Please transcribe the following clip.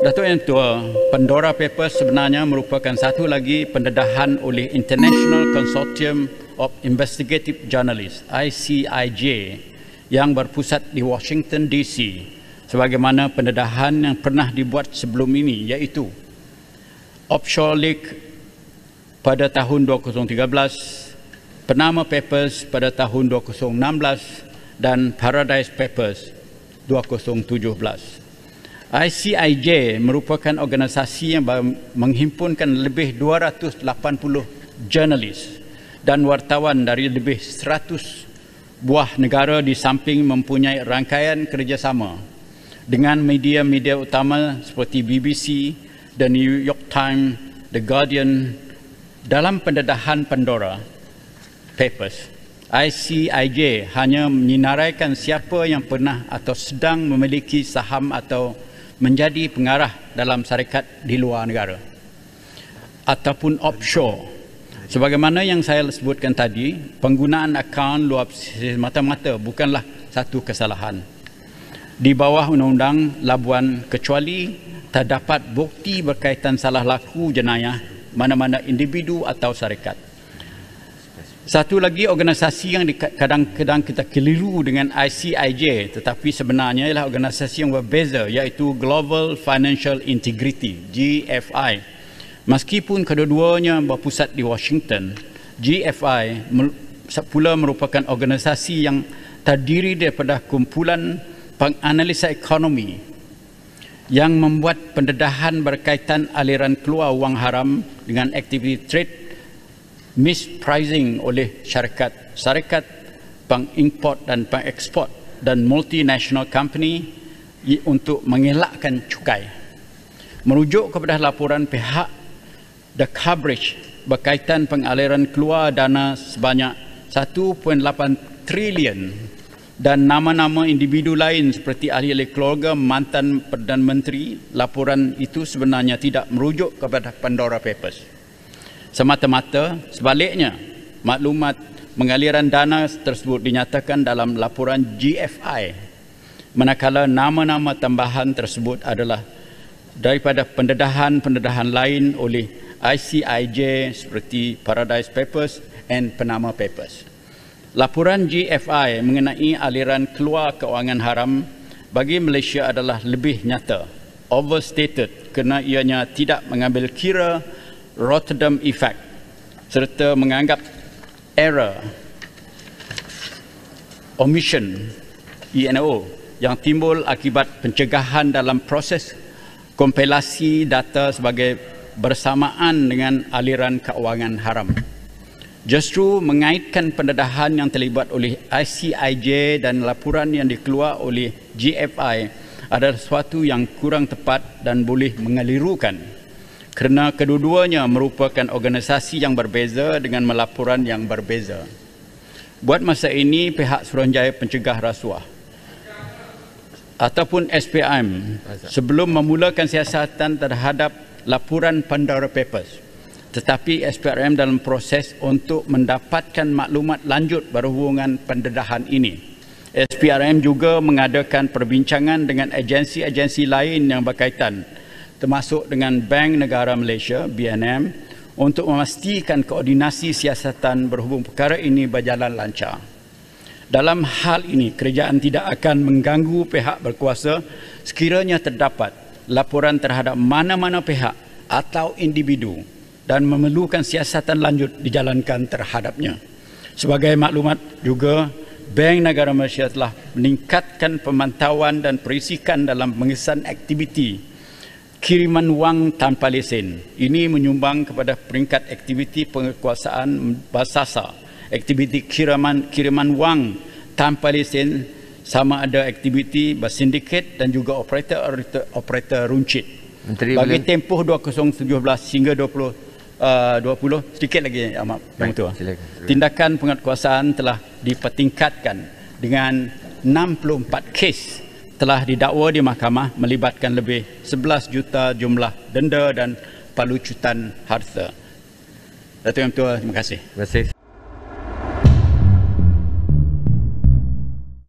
Datuk Yang Tua, Pandora Papers sebenarnya merupakan satu lagi pendedahan oleh International Consortium of Investigative Journalists, ICIJ, yang berpusat di Washington DC, sebagaimana pendedahan yang pernah dibuat sebelum ini, iaitu Offshore Leak pada tahun 2013, Panama Papers pada tahun 2016 dan Paradise Papers 2017. ICIJ merupakan organisasi yang menghimpunkan lebih 280 jurnalis dan wartawan dari lebih 100 buah negara, di samping mempunyai rangkaian kerjasama dengan media-media utama seperti BBC, The New York Times, The Guardian. Dalam pendedahan Pandora Papers, ICIJ hanya menyinaraikan siapa yang pernah atau sedang memiliki saham atau menjadi pengarah dalam syarikat di luar negara ataupun offshore. Sebagaimana yang saya sebutkan tadi, penggunaan akaun luar semata-mata bukanlah satu kesalahan di bawah Undang-Undang Labuan, kecuali terdapat bukti berkaitan salah laku jenayah mana-mana individu atau syarikat. Satu lagi organisasi yang kadang-kadang kita keliru dengan ICIJ, tetapi sebenarnya ialah organisasi yang berbeza, iaitu Global Financial Integrity, GFI. Meskipun kedua-duanya berpusat di Washington, GFI pula merupakan organisasi yang terdiri daripada kumpulan penganalisa ekonomi yang membuat pendedahan berkaitan aliran keluar wang haram dengan aktiviti trade mispricing oleh syarikat pengimport dan pengeksport dan multinational company untuk mengelakkan cukai. Merujuk kepada laporan pihak The Coverage berkaitan pengaliran keluar dana sebanyak 1.8 trilion dan nama-nama individu lain seperti ahli-ahli keluarga mantan Perdana Menteri, laporan itu sebenarnya tidak merujuk kepada Pandora Papers. Semata-mata sebaliknya, maklumat pengaliran dana tersebut dinyatakan dalam laporan GFI, manakala nama-nama tambahan tersebut adalah daripada pendedahan-pendedahan lain oleh ICIJ seperti Paradise Papers and Panama Papers. Laporan GFI mengenai aliran keluar kewangan haram bagi Malaysia adalah lebih nyata, overstated, kerana ianya tidak mengambil kira Rotterdam Effect serta menganggap error omission (ENO) yang timbul akibat pencegahan dalam proses kompilasi data sebagai bersamaan dengan aliran kewangan haram. Justru mengaitkan pendedahan yang terlibat oleh ICIJ dan laporan yang dikeluar oleh GFI adalah sesuatu yang kurang tepat dan boleh mengelirukan, kerana kedua-duanya merupakan organisasi yang berbeza dengan melaporan yang berbeza. Buat masa ini, pihak Suruhanjaya Pencegah Rasuah ataupun SPM sebelum memulakan siasatan terhadap laporan Pandora Papers, tetapi SPRM dalam proses untuk mendapatkan maklumat lanjut berhubungan pendedahan ini. SPRM juga mengadakan perbincangan dengan agensi-agensi lain yang berkaitan, termasuk dengan Bank Negara Malaysia (BNM), untuk memastikan koordinasi siasatan berhubung perkara ini berjalan lancar. Dalam hal ini, kerajaan tidak akan mengganggu pihak berkuasa sekiranya terdapat laporan terhadap mana-mana pihak atau individu dan memerlukan siasatan lanjut dijalankan terhadapnya. Sebagai maklumat juga, Bank Negara Malaysia telah meningkatkan pemantauan dan perisikan dalam pengesahan aktiviti kiriman wang tanpa lesen. Ini menyumbang kepada peringkat aktiviti penguasaan bersasar, aktiviti kiriman wang tanpa lesen, sama ada aktiviti bersindiket dan juga operator runcit. Menteri bagi tempoh 2017 hingga 2020, sedikit lagi Ahmad Yang Tua. Tindakan penguatkuasaan telah dipertingkatkan dengan 64 kes telah didakwa di mahkamah melibatkan lebih 11 juta jumlah denda dan palucutan harta. Datuk Yang Tua, terima kasih. Terima kasih.